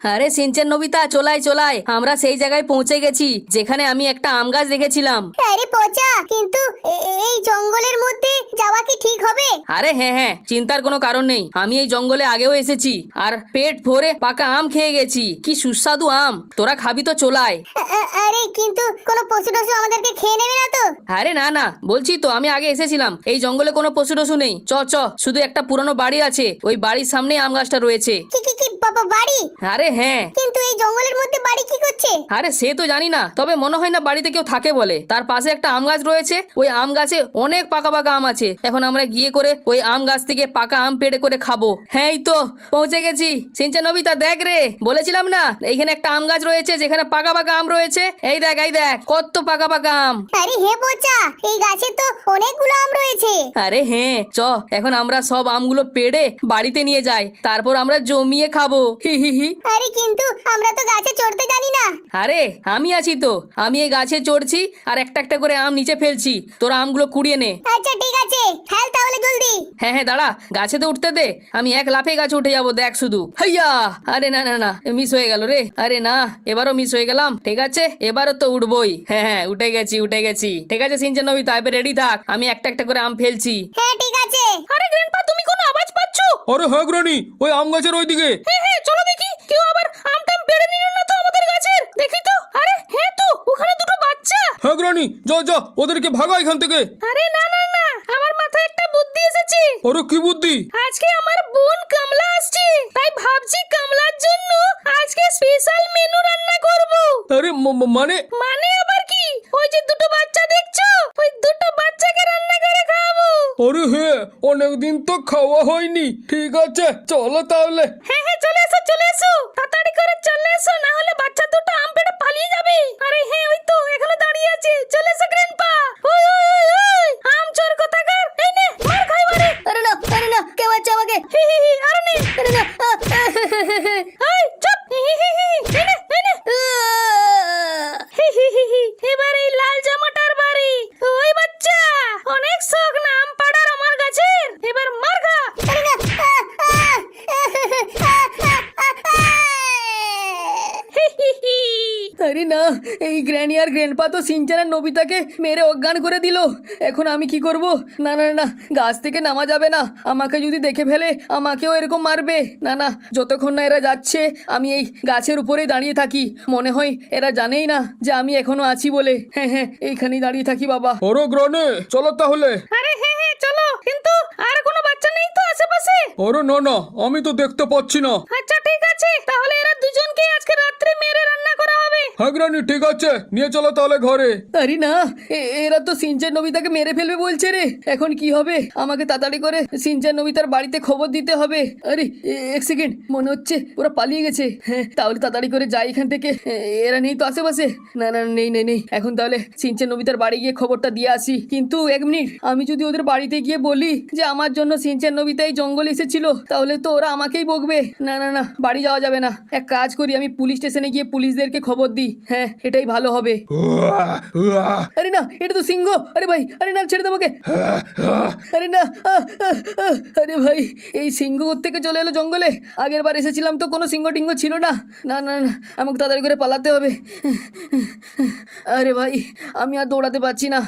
আরে Shinchan Nobita, চলাই চলাই, আমরা সেই জায়গায় পৌঁছে গেছি যেখানে আমি একটা আম গাছ দেখেছিলাম। আরে পচা, কিন্তু এই জঙ্গলের মধ্যে যাওয়া কি ঠিক হবে? আরে হ্যাঁ হ্যাঁ, চিন্তার কোনো কারণ নেই। আমি এই জঙ্গলে আগেও এসেছি আর পেট ভরে পাকা আম খেয়ে গেছি। কি সুস্বাদু আম, তোরা খাবি তো চলাই। আরে কিন্তু কোনো পশু টশু আমাদেরকে খেয়ে নেবে না তো? আরে না না, বলছি তো আমি আগে এসেছিলাম। এই জঙ্গলে কোনো পশু টশু নেই। চ চ, শুধু একটা পুরনো বাড়ি আছে, ওই বাড়ির সামনেই আম গাছটা রয়েছে। কি বাবা, বাড়ি? আরে হ্যাঁ। কিন্তু এই জঙ্গলের মধ্যে বাড়ি কি করছে? আরে সে তো জানি না, তবে মনে হয় না বাড়িতে কেউ থাকে বলে। তার পাশে একটা আম গাছ রয়েছে, ওই আম গাছে অনেক পাকা পাকা আম আছে। এখন আমরা গিয়ে করে ওই আম গাছ থেকে পাকা আম পেড়ে করে খাবো। হ্যাঁ এই তো পৌঁছে গেছি। সিনচেন নবিতা দেখ রে, বলেছিলাম না এইখানে একটা আম গাছ রয়েছে যেখানে পাকা পাকা আম রয়েছে। এই দেখ এই দেখ, কত পাকা পাকা আম। আরে হে পচা, এই গাছে তো অনেকগুলো আম রয়েছে। আরে হ্যাঁ, চ এখন আমরা সব আমগুলো পেড়ে বাড়িতে নিয়ে যাই, তারপর আমরা জমিয়ে খাবো। হি হি হি। আরে কিন্তু আমরা তো গাছে চড়তে জানি না। আরে আমি আছি তো, আমি এই গাছে চড়ছি আর একটা একটা করে আম নিচে ফেলছি। তোরা আমগুলো কুড়িয়ে নে। আচ্ছা ঠিক আছে, ফেল তাহলে জলদি। হ্যাঁ হ্যাঁ দাঁড়া, গাছে তো উঠতে দে, আমি এক লাফে গাছে উঠে যাবো, দেখ শুধু। হাইয়া! আরে না না না, মিস হয়ে গেল রে। আরে না, এবারও মিস হয়ে গেলাম। ঠিক আছে, এবারও তো উঠবই। হ্যাঁ হ্যাঁ, উঠে গেছি উঠে গেছি। ঠিক আছে সিনচেন নবিতা, এবার রেডি থাক, আমি একটা একটা করে আম ফেলছি। হ্যাঁ ঠিক আছে। আরে গ্র্যান্ডপা, তুমি কোনো আওয়াজ পাচ্ছো? আরে হ্যাঁ গ্রানি, ওই আম গাছের ওইদিকে। হ্যাঁ হ্যাঁ, চলো দেখি কেউ আবার আমটাম পেড়ে নিল না তো আমাদের গাছের। দেখি তো। আরে হ্যাঁ তো, ওখানে দুটো বাচ্চা। হ্যাঁ গ্রানি, যা যা, ওদেরকে ভাগা এখান থেকে। আরে না না না, আমার মাথায় একটা বুদ্ধি এসেছে। আরে কি বুদ্ধি? আজকে আমার বোন কামলা আসছে, তাই ভাবছি কামলার জন্য আজকে স্পেশাল মেনু রান্না করব। আরে মানে? মানে আবার কি, ওই যে দুটো বাচ্চা দেখছো, ওই দুটো বাচ্চাকে রান্না করে খাওয়াবো। আরে হ্যাঁ, অনেকদিন তো খাওয়া হয়নি। ঠিক আছে চলো তাহলে। হ্যাঁ হ্যাঁ, চলে এসো চলে এসো, তাড়াতাড়ি করে চলে এসো, না হলে বাচ্চা দুটো আম পেড়ে পালিয়ে যাবে। আরে হ্যাঁ, ওই তো এখানে দাঁড়িয়ে আছে, চলে এসো গ্র্যান্ডপা। ওই ওই ওই ওই, আম চোর কোথাকার, এই নে মার খাই মারে। আরে না, কেউ আছে আমাকে। হি হি হি, আরে নে। আরে না, এই চুপ, হি হি হি হি, এই নে এই নে। হি হি হি হি, এবার এই লাল জামাটার বাড়ি। ওই বাচ্চা, অনেক শখ না আম পাড়ার আমার গাছের, এবার মার খা। আরে না। হি হি হি। আরে না, এই গ্র্যানি আর গ্র্যান্ডপা তো সিনচান আর নবিতাকে মেরে অজ্ঞান করে দিল। এখন আমি কি করব? না না না, গাছ থেকে নামা যাবে না, আমাকে যদি দেখে ফেলে আমাকেও এরকম মারবে। না না, যতক্ষণ না এরা যাচ্ছে আমি এই গাছের উপরেই দাঁড়িয়ে থাকি। মনে হয় এরা জানেই না যে আমি এখনো আছি বলে। হ্যাঁ হ্যাঁ, এইখানেই দাঁড়িয়ে থাকি বাবা। আরে গ্রানি, চলো তাহলে। আরে হ্যাঁ হ্যাঁ চলো, কিন্তু আর কোনো বাচ্চা নেই তো আশেপাশে? আরে না না, আমি তো দেখতে পাচ্ছি না। আচ্ছা ঠিক আছে, তাহলে এরা দুজনকে আজকে রাত্রে মেরে রান্না করা হবে। হ্যাঁ গ্রানি, ঠিক আছে, নিয়ে চলো তাহলে ঘরে। আরে না, এরা তো সিনচান নবিতাকে মেরে ফেলবে বলছে রে। এখন কি হবে? আমাকে তাড়াতাড়ি করে সিনচান নবিতার বাড়িতে খবর দিতে হবে। আরে এক সেকেন্ড, মনে হচ্ছে ওরা পালিয়ে গেছে। হ্যাঁ তাহলে তাড়াতাড়ি করে যাই এখান থেকে। এরা নেই তো আশেপাশে? না না নেই নেই নেই। এখন তাহলে সিনচান নবিতার বাড়ি গিয়ে খবরটা দিয়ে আসি। কিন্তু এক মিনিট, আমি যদি ওদের বাড়িতে গিয়ে বলি যে আমার জন্য সিনচান নবিতা এই জঙ্গলে এসেছিল, তাহলে তো ওরা আমাকেই বকবে। না না না, বাড়ি যাওয়া যাবে না। এক কাজ করি, আমি পুলিশ স্টেশনে গিয়ে পুলিশদেরকে খবর দিই। হ্যাঁ এটাই ভালো হবে। আরে না, এটা তো সিংহ। আরে ভাই, আরে না ছেড়ে দে আমাকে। আরে না, আরে ভাই, এই সিংহ থেকে চলে এলো জঙ্গলে। আগের বার এসেছিলাম তো কোনো সিংহ টিংহ ছিল না। না না না, আমাকে তাড়াতাড়ি করে পালাতে হবে। আরে ভাই, আমি আর দৌড়াতে পারছি না।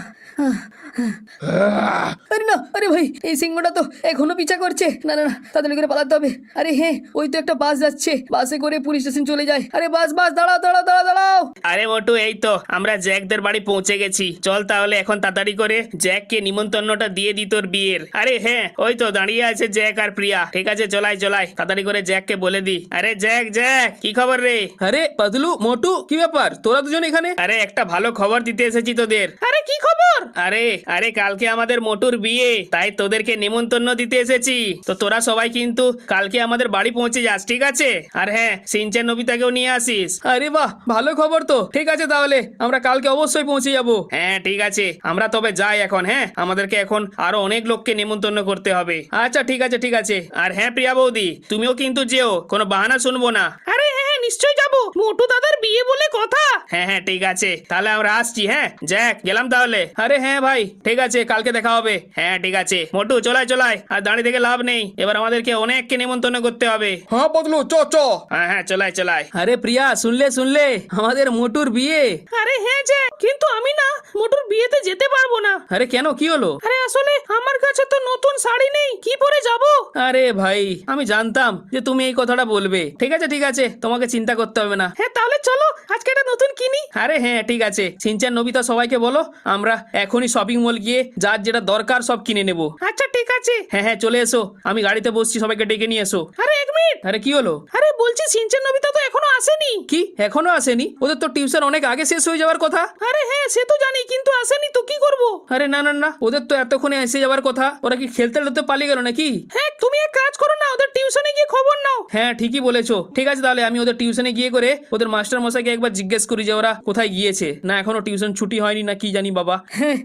আরে না, আরে ভাই, এই সিংহটা তো এখনো পিছা করছে। না না না, তাড়াতাড়ি করে পালাতে হবে। আরে হ্যাঁ, ওই তো একটা বাস যাচ্ছে, বাসে করে পুলিশ স্টেশন চলে যায়। আরে বাস বাস, দাঁড়াও দাঁড়াও দাঁড়াও দাঁড়াও। আরে মোটু, এই তো আমরা জ্যাকদের বাড়ি পৌঁছে গেছি। চল তাহলে এখন তাড়াতাড়ি করে জ্যাককে নিমন্ত্রণটা দিয়ে দি তোর বিয়ের। আরে হ্যাঁ, ওই তো দাঁড়িয়ে আছে জ্যাক আর প্রিয়া। ঠিক আছে চলাই চলাই, তাড়াতাড়ি করে জ্যাককে বলে দি। আরে জ্যাক জ্যাক, কি খবর রে? আরে পাতলু, মোটু, কি ব্যাপার, তোরা দুজন এখানে? আরে একটা ভালো খবর দিতে এসেছি তোদের। আরে কি খবর? আরে আরে কালকে আমাদের মোটুর বিয়ে, তাই তোদেরকে নিমন্ত্রণ দিতে এসেছি। তো তোরা সবাই কিন্তু কালকে আমাদের বাড়ি পৌঁছে যাস, ঠিক আছে? আর হ্যাঁ, সিনচান নবিতাকেও নিয়ে আসিস। আরে বাহ, ভালো খবর তো। ঠিক আছে তাহলে আমরা কালকে অবশ্যই পৌঁছে যাবো। হ্যাঁ ঠিক আছে, আমরা তবে যাই এখন। হ্যাঁ, আমাদেরকে এখন আরো অনেক লোককে নিমন্ত্রণ করতে হবে। আচ্ছা ঠিক আছে ঠিক আছে। আর হ্যাঁ প্রিয়া বৌদি, তুমিও কিন্তু যেও, কোনো বাহানা শুনবো না। আরে হ্যাঁ হ্যাঁ, নিশ্চয়ই যাব, মোটু দাদার বিয়ে বলে কথা। হ্যাঁ হ্যাঁ ঠিক আছে, তাহলে আমরা আসছি। হ্যাঁ জ্যাক, গেলাম তাহলে। আরে হ্যাঁ ভাই, ঠিক আছে, কালকে দেখা হবে। হ্যাঁ ঠিক আছে মোটু, চলাই চলাই, আর দাঁড়িয়ে থেকে লাভ নেই, এবার আমাদেরকে অনেককে নিমন্ত্রণ করতে হবে। হ্যাঁ বদলু, চ চ। হ্যাঁ হ্যাঁ চলাই চলাই। আরে প্রিয়া, শুনলে আমাদের মোটুর বিয়ে। আরে হ্যাঁ জ্যাক, কিন্তু আমি না মোটুর বিয়েতে যেতে পারবো না। আরে কেন, কি হলো? আরে আসলে আমার কাছে তো নতুন শাড়ি নেই, কি পরে যাব? আরে ভাই, আমি জানতাম যে তুমি এই কথাটা বলবে। ঠিক আছে, তোমাকে চিন্তা করতে হবে না। হ্যাঁ তাহলে চলো আজকে একটা নতুন কিনি। আরে হ্যাঁ ঠিক আছে, সিনচান নোবিতা সবাইকে বলো আমরা এখনই শপিং মল গিয়ে যার যেটা দরকার সব কিনে নেব। আচ্ছা ঠিক আছে। হ্যাঁ চলে এসো, আমি গাড়িতে বসছি, সবাইকে ডেকে নিয়ে এসো। আরে এক মিনিট, আরে কি হলো? আরে বলছি সিনচান নবিতা তো এখনো আসেনি। কি এখনো আসেনি? ওদের তো টিউশন অনেক আগে শেষ হয়ে যাওয়ার কথা। আরে হ্যাঁ সে তো জানি, কিন্তু আসেনি তো কি করব? আরে না, ওদের তো এতক্ষণে এসে যাওয়ার কথা। ওরা কি খেলতে পালিয়ে গেল নাকি? হ্যাঁ তুমি এক কাজ করো না, ওদের টিউশনে গিয়ে খবর নাও। হ্যাঁ ঠিকই বলেছো। ঠিক আছে, তাহলে আমি ওদের টিউশনে গিয়ে করে ওদের মাস্টার মশাইকে একবার জিজ্ঞেস করি যে ওরা কোথায় গিয়েছে, না এখনো টিউশন ছুটি হয়নি না কি জানি বাবা। হ্যাঁ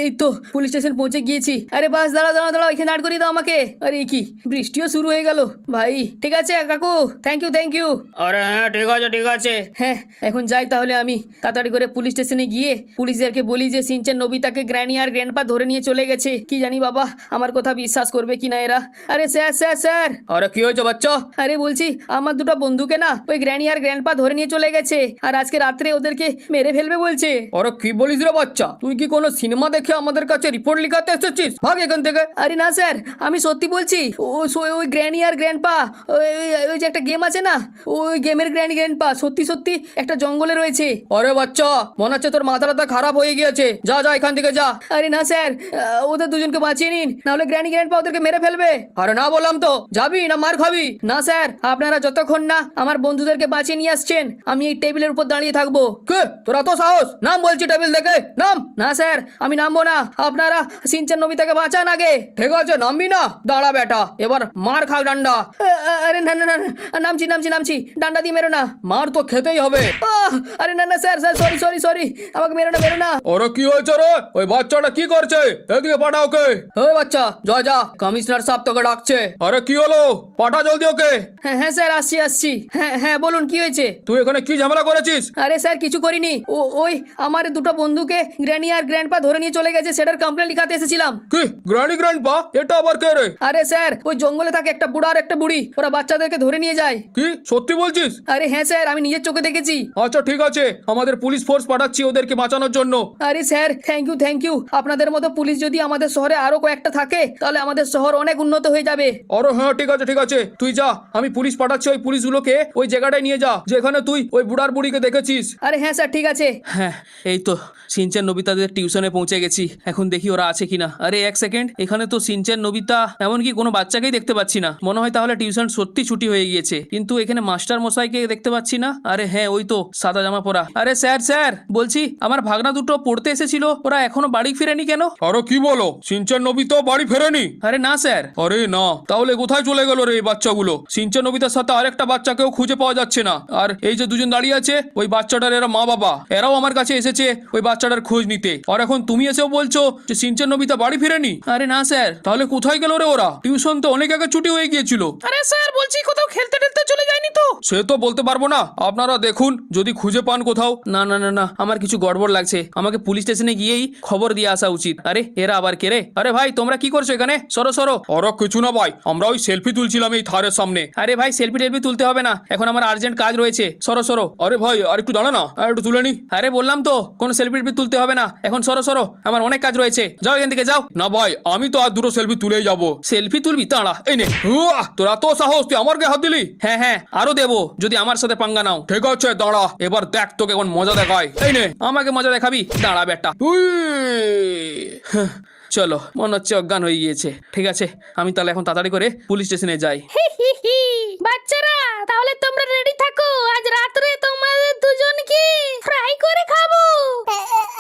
এই তো পুলিশ স্টেশন পৌঁছে গিয়েছি। আরে বাস দাঁড়াও, এখানে দাঁড় করিয়ে দাও আমাকে। আরে কি বৃষ্টিও শুরু হয়ে গেল ভাই। ঠিক আছে কাকু, থ্যাংক ইউ। আরে হ্যাঁ ঠিক আছে। হ্যাঁ এখন যাই তাহলে আমি তাড়াতাড়ি করে পুলিশ স্টেশনে গিয়ে পুলিশদেরকে বলি যে সিনচেন নোবিতাকে গ্র্যানি আর গ্র্যান্ডপা ধরে নিয়ে চলে গেছে। কি জানি বাবা আমার কথা বিশ্বাস করবে কিনা এরা। আরে স্যার। আরে কি হয়েছে বাচ্চা? আরে বলছি আমার দুটো বন্ধুকে না ওই গ্র্যানি আর গ্র্যান্ডপা ধরে নিয়ে চলে গেছে, আর আজকে রাত্রে ওদেরকে মেরে ফেলবে বলছে। আরে কি বলিস রে বাচ্চা, তুই কি কোনো সিনেমা দেখে আমাদের কাছে রিপোর্ট লিখাতে এসেছিস? ভাগ এখান থেকে। আরে না স্যার, আমি সত্যি বলছি। ওই গ্র্যানি আর গ্র্যান্ডপা ওই যে একটা গেম আছে না, ওই গেমের গ্র্যানি গ্র্যান্ডপা সত্যি একটা জঙ্গলে রয়েছে। আরে বাচ্চা, মনে হচ্ছে তোর মাথাটা খারাপ হয়ে গিয়েছে। যা এখান থেকে যা। আরে না স্যার, ওদের দুজনকে বাঁচিয়ে নিন, নাহলে গ্র্যানি গ্র্যান্ডপা ওদেরকে মেরে ফেলবে। আরে না বললাম তো, যাবি না মার খাবি? না স্যার, আপনারা যতক্ষণ না আমার বন্ধুদেরকে বাঁচিয়ে নিয়ে আসছেন আমি এই টেবিলের উপর দাঁড়িয়ে থাকবো। কে তোরা তো সাহস? নাম বলছি টেবিল দেখে, নাম। না স্যার, আমি নামবো না, আপনারা সিনচান নোবিতাকে বাঁচান আগে। ঠিক আছে নামবি না? দাঁড়া বেটা, এবার মার খা ডান্ডা। আরে না, নামছি, ডান্ডা দিয়ে মেরো না। মার তো খেতেই হবে। আরে না স্যার, সরি, আমাকে মেরো না। ওরা কি হয়েছে রে? ওই বাচ্চাটা কি করছে? এদিকে পাঠা ওকে। ওই বাচ্চা যা, কমিশনার সাহেব তোকে ডাকছে। আরে কি হলো? পাঠা জলদি ওকে। হ্যাঁ স্যার, আসছি। হ্যাঁ বলুন কি হয়েছে? তুই এখানে কি ঝামেলা করেছিস? আরে স্যার কিছু করিনি, ওই আমার দুটো বন্ধুকে গ্র্যানি আর গ্র্যান্ডপা ধরে নিয়ে চলে গেছে, সেটার কমপ্লেন লিখাতে এসেছিলাম। কি গ্র্যান্ডপা? এটা আবার কে রে? আরে স্যার, ওই জঙ্গলে থাকে একটা বুড়া আর একটা বুড়ি, ওরা বাচ্চাদেরকে ধরে নিয়ে যায়। কি সত্যি বলছিস? আরে হ্যাঁ স্যার, আমি নিজের চোখে দেখেছি। আচ্ছা ঠিক আছে, আমাদের পুলিশ ফোর্স পাঠাচ্ছি ওদেরকে বাঁচানোর জন্য। আরে স্যার থ্যাংক ইউ। আপনাদের মতো পুলিশ যদি আমাদের শহরে আরো কয়েকটা থাকে তাহলে আমাদের শহর অনেক উন্নত হয়ে যাবে। আরে হ্যাঁ ঠিক আছে, তুই যা, আমি পুলিশ পাঠাচ্ছি। ওই পুলিশগুলোকে ওই জায়গাটায় নিয়ে যা যেখানে তুই ওই বুড়ার বুড়িকে দেখেছিস। আরে হ্যাঁ স্যার ঠিক আছে। হ্যাঁ এই তো সিনচান নোবিতাদের টিউশনে পৌঁছে গেছি, এখন দেখি ওরা আছে কিনা। আরে এক সেকেন্ড, এখানে তো সিনচান নোবিতা এমনকি কোনো বাচ্চাকেই দেখতে পাচ্ছি না। মনে হয় তাহলে টিউশন সত্যি ছুটি হয়ে গিয়েছে, কিন্তু এখানে মাস্টার মশাইকে দেখতে পাচ্ছি না। আরে হ্যাঁ ওই তো সাদা জামা পরা। আরে স্যার বলছি আমার ভাগনা দুটো পড়তে এসেছিল, ওরা এখনো বাড়ি ফিরেনি কেন? আরে কি বলো, সিনচান নোবিতা বাড়ি ফেরেনি? আরে না স্যার। আরে না, তাহলে কোথায় চলে গেল রে এই বাচ্চাগুলো? সিনচান নোবিতার সাথে আরেকটা বাচ্চাকেও খুঁজে পাওয়া যাচ্ছে না। আর এই যে দুজন দাঁড়িয়ে আছে, ওই বাচ্চাটার এরা মা বাবা, এরাও আমার কাছে এসেছে ওই বাচ্চাটার খোঁজ নিতে। আর এখন তুমি এসেও বলছো যে সিনচান নোবিতা বাড়ি ফিরেনি? আরে না স্যার। তাহলে কোথায় গেল রে ওরা? টিউশন তো অনেক আগে ছুটি হয়ে গিয়েছিল। আরে স্যার বলছি কোথাও খেলতে চলে যায়নি তো? সে তো বলতে পারবো না, আপনারা দেখুন যদি খুঁজে পান কোথাও। না আমার কিছু গড়বড় লাগছে, আমাকে পুলিশ স্টেশনে গিয়েই খবর দিয়ে আসা উচিত। আরে এরা আবার কে রে? আরে ভাই তোমরা কি করছো এখানে? সরো। আরে কিছু না ভাই, আমরা ওই সেলফি তুলছিলাম এই থারের সামনে। আরে ভাই সেলফি টেলফি তুলতে হবে না, এখন আমার আর্জেন্ট কাজ রয়েছে। সরো। আরে ভাই আর একটু দাঁড়া না, আর একটু তুলে নি। আরে বললাম তো কোনো সেলফি টেলফি তুলতে হবে না, এখন সরো, আমার অনেক কাজ রয়েছে। যাও এখান থেকে যাও। না ভাই, আমি তো আর দুটো সেলফি তুলেই যাবো। সেলফি তুলবি? দাঁড়া এই নে। তোরা তো সাহস, তুই আমার গায়ে হাত দিলি? হ্যাঁ আরো দেবো যদি আমার সাথে পাঙ্গা নাও। ঠিক আছে দাঁড়া, এবার দেখ তোকে এখন মজা দেখায়। এই নে। আমাকে মজা দেখাবি? দাঁড়া বেটা। তুই চলো, মনে হচ্ছে অজ্ঞান হয়ে গিয়েছে। ঠিক আছে আমি তাহলে এখন তাড়াতাড়ি করে পুলিশ স্টেশনে যাই। বাচ্চারা তাহলে তোমরা রেডি থাকো, আজ রাত্রে তোমাদের দুজনকে ফ্রাই করে খাবো।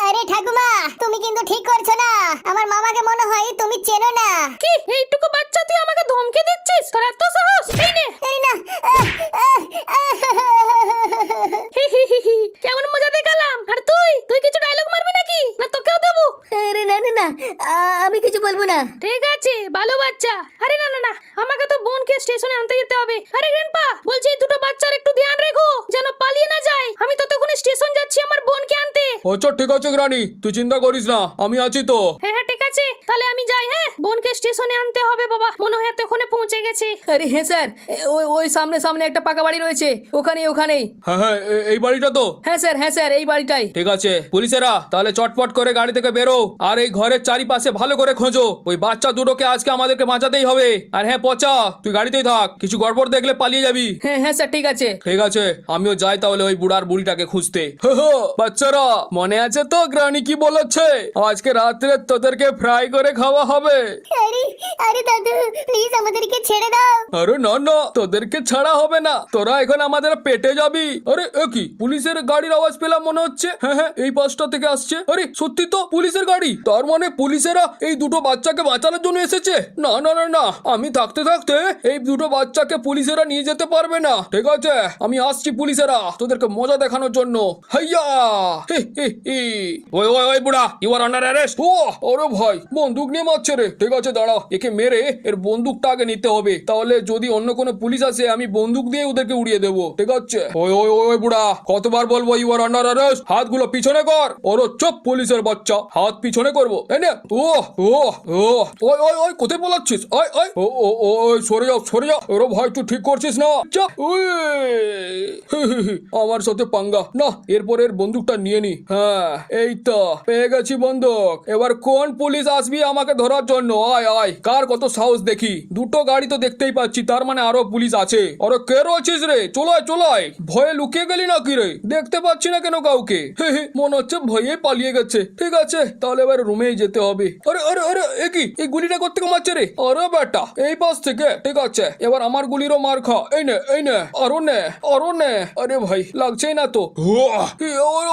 আরে ঠাকুমা, তুমি কিন্তু ঠিক করছো না, আমার মামাকে মনে হয় তুমি চেনো না। কি এইটুকু বাচ্চা তুই আমাকে ধমকে দিচ্ছিস? তোর এত সাহস? এই নে। এই না, কেমন মজা দেখালাম? আর তুই কিছু ডায়লগ মারবি নাকি? না তোকেও দেবো? আরে না, আমি কিছু বলবো না। ঠিক আছে ভালো বাচ্চা। আরে না আমাকে তো বোনকে স্টেশনে আনতে যেতে হবে। আরে গ্র্যান্ডপা বলছি দুটো বাচ্চা আচ্ছা ঠিক আছে গ্রানি, তুই চিন্তা করিস না, আমি আছি তো। হ্যাঁ হ্যাঁ ঠিক আছে, তাহলে আমি যাই। হ্যাঁ, বোনকে স্টেশনে আনতে হবে বাবা, মনে হয় এতক্ষণে পৌঁছে গেছে। আরে হ্যাঁ স্যার, ওই ওই সামনে সামনে একটা পাকা বাড়ি রয়েছে, ওখানেই। হ্যাঁ হ্যাঁ, এই বাড়িটা তো। হ্যাঁ স্যার এই বাড়িটাই। ঠিক আছে পুলিশেরা, তাহলে চটপট করে গাড়ি থেকে বেরো, আর এই ঘরের চারিপাশে ভালো করে খোঁজো। ওই বাচ্চা দুটোকে আজকে আমাদেরকে বাঁচাতেই হবে। আর হ্যাঁ পচা, তুই গাড়িতেই থাক, কিছু গড়বড় দেখলে পালিয়ে যাবি। হ্যাঁ স্যার ঠিক আছে। ঠিক আছে, আমিও যাই তাহলে ওই বুড়ার বুড়িটাকে খুঁজতে। বাচ্চারা মনে আছে তো গ্রানি কি বলেছে, আজকে রাত্রে তোদেরকে ফ্রাই করে খাওয়া হবে। আরে আরে দাদু, প্লিজ আমাদেরকে ছেড়ে দাও। আরে না না, তোদেরকে ছাড়া হবে না, তোরা এখন আমাদের পেটে যাবি। আরে এ কি, পুলিশের গাড়ির আওয়াজ পেলাম মনে হচ্ছে। হ্যাঁ হ্যাঁ, এই পাশটা থেকে আসছে। আরে সত্যি তো পুলিশের গাড়ি, তার মানে পুলিশেরা এই দুটো বাচ্চাকে বাঁচানোর জন্য এসেছে। না না না না, আমি থাকতে থাকতে এই দুটো বাচ্চাকে পুলিশেরা নিয়ে যেতে পারবে না। ঠিক আছে, আমি আসছি পুলিশেরা তোদেরকে মজা দেখানোর জন্য। হাইয়া হি হি হি। ওই ওই ওই বুড়া, ইউ আর আন্ডার অ্যারেস্ট। ও আরে ভাই, বন্দুক নিয়ে মারছে রে। ঠিক আছে দাঁড়া, একে মেরে এর বন্দুকটা আগে নিতে হবে, তাহলে যদি অন্য কোনো পুলিশ আসে আমি বন্দুক দিয়ে ওদেরকে উড়িয়ে দেবো। ঠিক আছে, ওই ওই ওই বুড়া, কতবার বলবো ইউ আর আন্ডার অ্যারেস্ট। হাতগুলো পিছনে কর। ওর চুপ, পুলিশের বাচ্চা, হাত পিছনে করবো। এই নে। ও ও ও ওই ওই ওই, কোথায় বলাচ্ছিস? ওই ওই ও ও ওই, সরে যাও সরে যাও। ওরে ভাই তুই ঠিক করছিস না। চাপ। ওই আমার সাথে পাঙ্গা না, এরপর এর বন্দুকটা নিয়ে নি। হ্যাঁ এই তো পেয়ে গেছি বন্দুক। এবার কোন পুলিশ আসবি আমাকে ধরার জন্য? আয় আয়, কার কত সাহস দেখি। দুটো গাড়ি তো দেখতেই পাচ্ছি, তার মানে আরো পুলিশ আছে। আরে কে রয়েছিস রে? চলায় চলায়, ভয়ে লুকিয়ে গেলি নাকি রে? দেখতে পাচ্ছি না কেন কাউকে। মনে হচ্ছে ভয়ে পালিয়ে গেছে। ঠিক আছে, তাহলে এবার রুমেই যেতে হবে। আরে আরে আরে, এ কি, এই গুলিটা কোত্থেকে মারছে রে? আরে বেটা, এই পাশ থেকে। ঠিক আছে, এবার আমার গুলিরও মার খা। এই নে এই নে, আরো নে আরো নে। আরে ভাই লাগছেই না তো।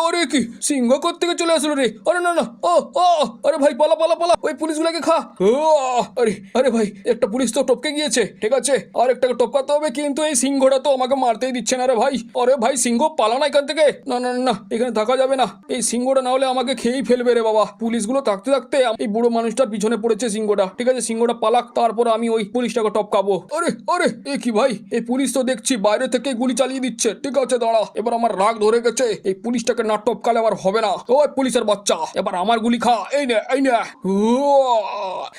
আরে কি, সিংহ কোত্থেকে চলে আসলো রে? আরে না না, ও ও, আরে ভাই পালা পালা পালা, ওই পুলিশগুলোকে খা। আরে আরে ভাই, একটা পুলিশ তো টপকে গিয়েছে। ঠিক আছে, আর একটাকে টপকাতে হবে, কিন্তু এই সিংহটা তো আমাকে মারতেই দিচ্ছে না রে ভাই। আরে ভাই সিংহ পালা না এখান থেকে। না না না, এখানে থাকা যাবে না। এই সিংহটা না হলে আমাকে খেয়েই ফেলবে রে বাবা। পুলিশগুলো থাকতে থাকতে এই বুড়ো মানুষটার পিছনে পড়েছে সিংহটা। ঠিক আছে, সিংহটা পালাক, তারপর আমি ওই পুলিশটাকে টপকাবো। আরে আরে, এ কি ভাই, এই পুলিশ তো দেখছি বাইরে থেকে গুলি চালিয়ে দিচ্ছে। ঠিক আছে দাঁড়া, এবার আমার রাগ ধরে গেছে, এই পুলিশটাকে না টপকালে আবার হবে না। ওই পুলিশের বাচ্চা, এবার আমার গুলি খা। এই নে এই নে।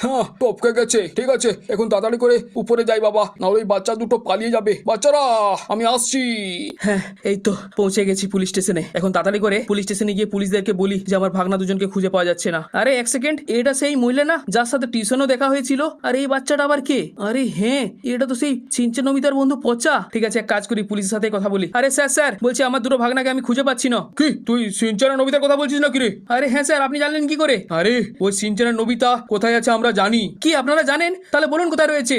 হ্যাঁ টপকে গেছে। ঠিক আছে, এখন তাড়াতাড়ি করে উপরে যাই বাবা, নাহলে ওই বাচ্চা দুটো পালিয়ে যাবে। বাচ্চারা আমি আসছি। হ্যাঁ এই তো পৌঁছে গেছি পুলিশ স্টেশনে। এখন তাড়াতাড়ি করে পুলিশ স্টেশনে গিয়ে পুলিশদেরকে বলি যে আমার ভাগনা দুজনকে খুঁজে পাওয়া যাচ্ছে না। আরে এক সেকেন্ড, এটা সেই মহিলা না যার সাথে টিউশনও দেখা হয়েছিল? আর এই বাচ্চাটা আবার কে? আরে হ্যাঁ, এটা তো সেই সিনচেন নবিতার বন্ধু পচা। ঠিক আছে, এক কাজ করি, পুলিশের সাথে কথা বলি। আরে স্যার স্যার, বলছি আমার দুটো ভাগনাকে আমি খুঁজে পাচ্ছি না। কি তুই সিনচানের নবিতার কথা বলছিস নাকি রে? আরে হ্যাঁ স্যার, আপনি জানলেন কি করে? আরে ওই সিনচানের নবিতা কোথায় আছে আমরা জানি। কি আপনারা জানেন? তাহলে বলুন কোথায় রয়েছে।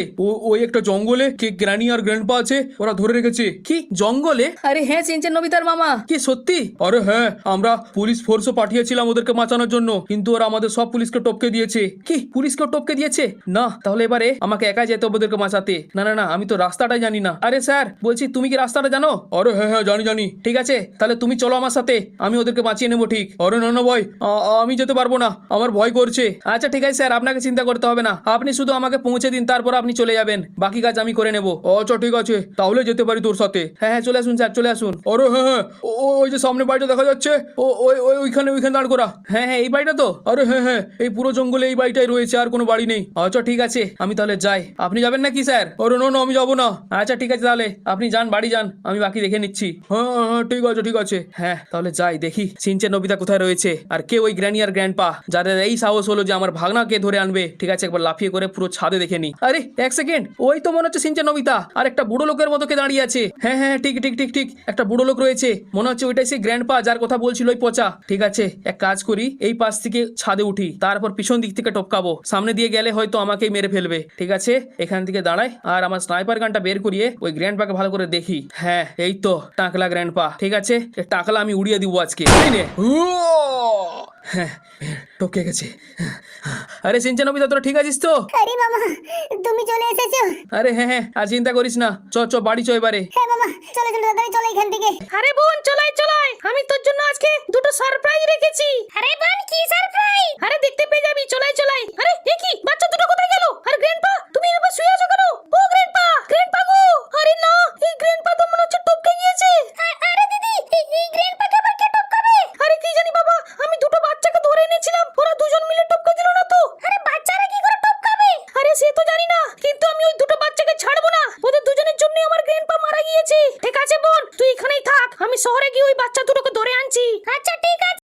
ওই একটা জঙ্গলে কে গ্র্যানি আর গ্র্যান্ডপা আছে, ওরা ধরে রেখেছে। কি জঙ্গলে? আরে হ্যাঁ, সিনচেন নবিতার মামা। কি সত্যি? আরে হ্যাঁ, আমরা পুলিশ ফোর্সও পাঠিয়েছিলাম ওদেরকে বাঁচানোর জন্য, কিন্তু ওরা আমাদের সব পুলিশকে টপকে দিয়েছে। কি পুলিশকে টপকে দিয়েছে? না, তাহলে এবারে আমাকে একাই যেতে হবে ওদেরকে বাঁচাতে। না না না, আমি তো রাস্তাটাই জানি না। আরে স্যার বলছি, তুমি কি রাস্তাটা জানো? আরে হ্যাঁ হ্যাঁ জানি জানি। ঠিক আছে, তাহলে তুমি চলো আমার সাথে, আমি ওদেরকে বাঁচিয়ে নেবো। ঠিক? আরে না না ভাই, আমি যেতে পারবো না, আমার ভয় করছে। আচ্ছা ঠিক আছে স্যার, আপনাকে চিন্তা করতে হবে না, আপনি শুধু আমাকে পৌঁছে দিন, তারপর আপনি চলে যাবেন, বাকি কাজ আমি করে নেবো। আচ্ছা ঠিক আছে, তাহলে যেতে পারি তোর সাথে। হ্যাঁ হ্যাঁ, চলে আসুন স্যার, চলে আসুন। আরে হ্যাঁ হ্যাঁ, ওই যে সামনে বাড়িটা দেখা যাচ্ছে, ওইখানে দাঁড় করা। হ্যাঁ হ্যাঁ, এই বাড়িটা তো। আরে হ্যাঁ হ্যাঁ, এই পুরো জঙ্গলে এই বাড়িটাই রয়েছে, আর কোনো বাড়ি নেই। আচ্ছা ঠিক আছে, আমি তাহলে যাই। আপনি যাবেন নাকি স্যার? আরে না না, আমি যাবো না। আচ্ছা ঠিক আছে, তাহলে আপনি যান, বাড়ি যান, আমি বাকি দেখে নিচ্ছি। হ্যাঁ হ্যাঁ ঠিক আছে ঠিক আছে। হ্যাঁ তাহলে যাই, দেখি সিনচেন নবিতা কোথায় রয়েছে, আর কে ওই গ্র্যানি আর গ্র্যান্ডপা যাদের এই সাহস হলো যে আমার ভাগনাকে ধরে আনবে। ঠিক আছে, একবার লাফিয়ে করে পুরো ছাদে দেখে নি। আরে এক সেকেন্ড, ওই তো মনে হচ্ছে সিনচেন নবিতা, আর একটা বুড়ো লোকের মতো কে দাঁড়িয়ে আছে। হ্যাঁ হ্যাঁ ঠিক ঠিক ঠিক ঠিক, একটা বুড়ো লোক রয়েছে, মনে হচ্ছে ওইটাই সেই গ্র্যান্ডপা যার কথা বলছিল ওই পচা। ঠিক আছে, এক কাজ করি, এই পাশ থেকে ছাদে উঠি, তারপর পিছন দিক থেকে টপকাবো, সামনে দিয়ে গেলে হয়তো আমাকেই মেরে ফেলবে। ঠিক আছে, এখান থেকে দাঁড়াই, আর আমার স্নাইপার গানটা বের করিয়ে ওই গ্র্যান্ডপাকে ভালো করে দেখি। হ্যাঁ এই তো টাকলা গ্র্যান্ডপা। ঠিক আছে, টাকলা আমি উড়িয়ে দিব আজকে। এই নে। হ্যাঁ টপকে গেছে। আরে সিনচেন নবিতা, তোরা ঠিক আছিস তো? আরে মামা, তুমি চলে এসেছো? আরে হ্যাঁ হ্যাঁ, আর চিন্তা করিস না, চ চ বাড়ি চ এবারে। হ্যাঁ মামা, চলো চলো তাড়াতাড়ি চলো এখান থেকে। আরে বোন চলাই চলাই, আমি তোর জন্য আজকে দুটো সারপ্রাইজ রেখেছি। আরে বোন কি সারপ্রাইজ? আরে দেখতে পেয়ে যাবি, চলাই চলাই। আরে এ কি, বাচ্চা দুটো কোথায় গেল? আর গ্র্যান্ডপা, তুমি এভাবে শুয়ে আছো কেন? ও গ্র্যান্ডপা, গ্র্যান্ডপা গো। আরে না, এই গ্র্যান্ডপা তো মনে হচ্ছে টপকে গিয়েছে। আরে দিদি, এই গ্র্যান্ডপাকে আবার কে টপকাবে? আরে কি জানি বাবা, থাক, আমি শহরে গিয়ে ওই বাচ্চা দুটোকে ধরে আনছি। আচ্ছা ঠিক